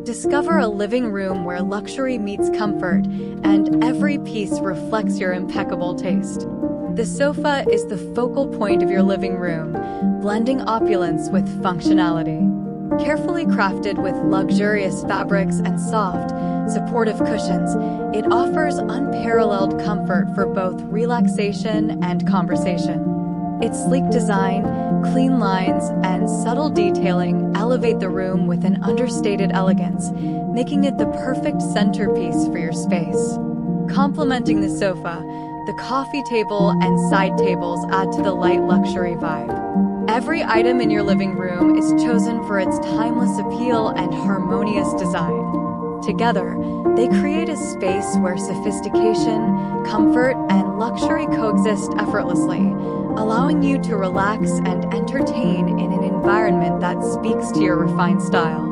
Discover a living room where luxury meets comfort, and every piece reflects your impeccable taste. The sofa is the focal point of your living room, blending opulence with functionality. Carefully crafted with luxurious fabrics and soft, supportive cushions, it offers unparalleled comfort for both relaxation and conversation. Its sleek design, clean lines, and subtle detailing elevate the room with an understated elegance, making it the perfect centerpiece for your space. Complementing the sofa, the coffee table and side tables add to the light luxury vibe. Every item in your living room is chosen for its timeless appeal and harmonious design. Together, they create a space where sophistication, comfort, and luxury coexist effortlessly, allowing you to relax and entertain in an environment that speaks to your refined style.